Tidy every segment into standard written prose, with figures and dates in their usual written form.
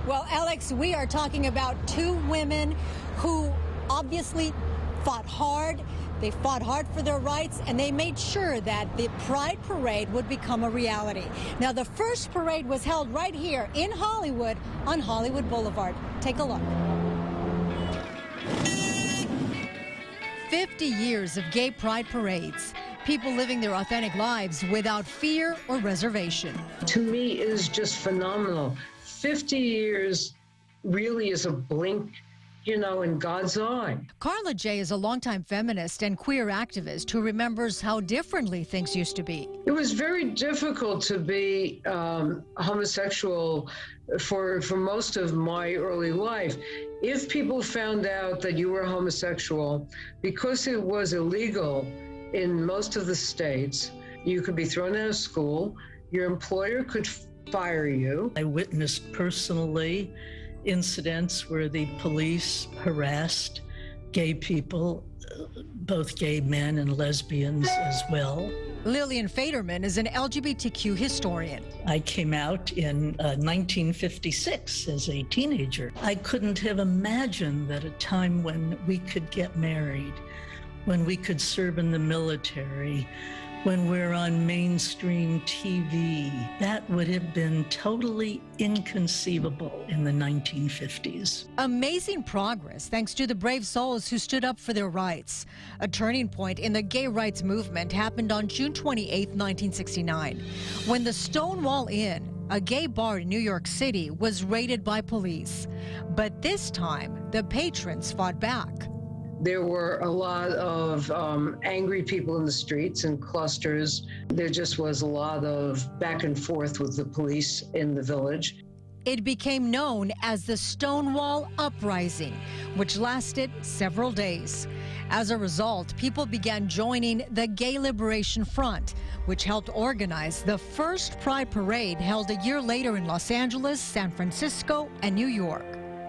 Well, Alex, we are talking about two women who obviously fought hard. They fought hard for their rights, and they made sure that the Pride Parade would become a reality. Now, the first parade was held right here in Hollywood on Hollywood Boulevard. Take a look. 50 years of gay pride parades. People living their authentic lives without fear or reservation. To me, it is just phenomenal. 50 years really is a blink, you know, in God's eye. Carla J. is a longtime feminist and queer activist who remembers how differently things used to be. It was very difficult to be homosexual for most of my early life. If people found out that you were homosexual, because it was illegal in most of the states, you could be thrown out of school, your employer could fire you. I witnessed personally incidents where the police harassed gay people, both gay men and lesbians as well. Lillian Faderman is an LGBTQ historian. I came out in 1956 as a teenager. I couldn't have imagined that a time when we could get married, when we could serve in the military, when we're on mainstream TV, that would have been totally inconceivable in the 1950s. Amazing progress thanks to the brave souls who stood up for their rights. A turning point in the gay rights movement happened on June 28, 1969, when the Stonewall Inn, a gay bar in New York City, was raided by police. But this time, the patrons fought back. There were a lot of angry people in the streets in clusters. There just was a lot of back and forth with the police in the village. It became known as the Stonewall Uprising, which lasted several days. As a result, people began joining the Gay Liberation Front, which helped organize the first Pride Parade held a year later in Los Angeles, San Francisco, and New York.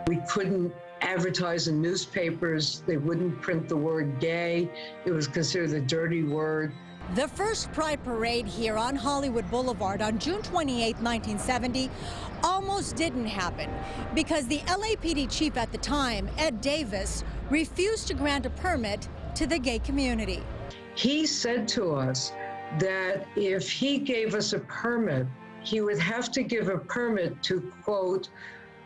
We couldn't advertise in newspapers. They wouldn't print the word gay. It was considered a dirty word. The first Pride Parade here on Hollywood Boulevard on June 28, 1970, almost didn't happen because the LAPD chief at the time, Ed Davis, refused to grant a permit to the gay community. He said to us that if he gave us a permit, he would have to give a permit to, quote,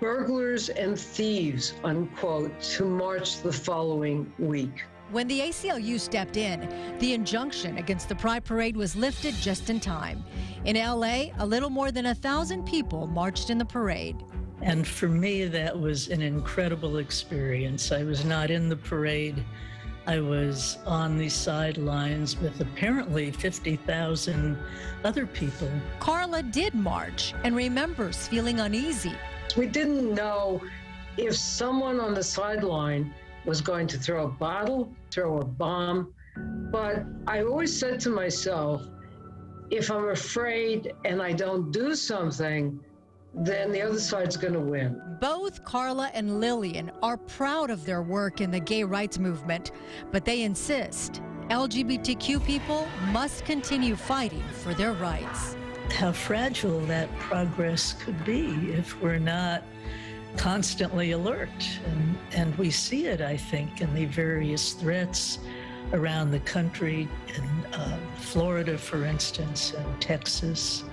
burglars and thieves, unquote, to march the following week. When the ACLU stepped in, the injunction against the Pride Parade was lifted just in time. In LA, a little more than 1,000 people marched in the parade. And for me, that was an incredible experience. I was not in the parade. I was on the sidelines with apparently 50,000 other people. Carla did march and remembers feeling uneasy. We didn't know if someone on the sideline was going to throw a bottle, throw a bomb, but I always said to myself, if I'm afraid and I don't do something, then the other side's going to win. Both Carla and Lillian are proud of their work in the gay rights movement, but they insist LGBTQ people must continue fighting for their rights. How fragile that progress could be if we're not constantly alert. And we see it, I think, in the various threats around the country, in Florida, for instance, and Texas.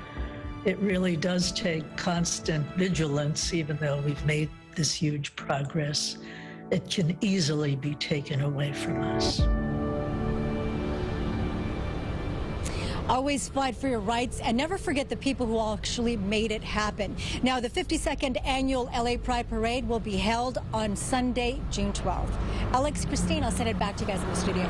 It really does take constant vigilance, even though we've made this huge progress. It can easily be taken away from us. Always fight for your rights and never forget the people who actually made it happen. Now, the 52nd annual LA Pride Parade will be held on Sunday, June 12th. Alex, Christine, I'll send it back to you guys in the studio.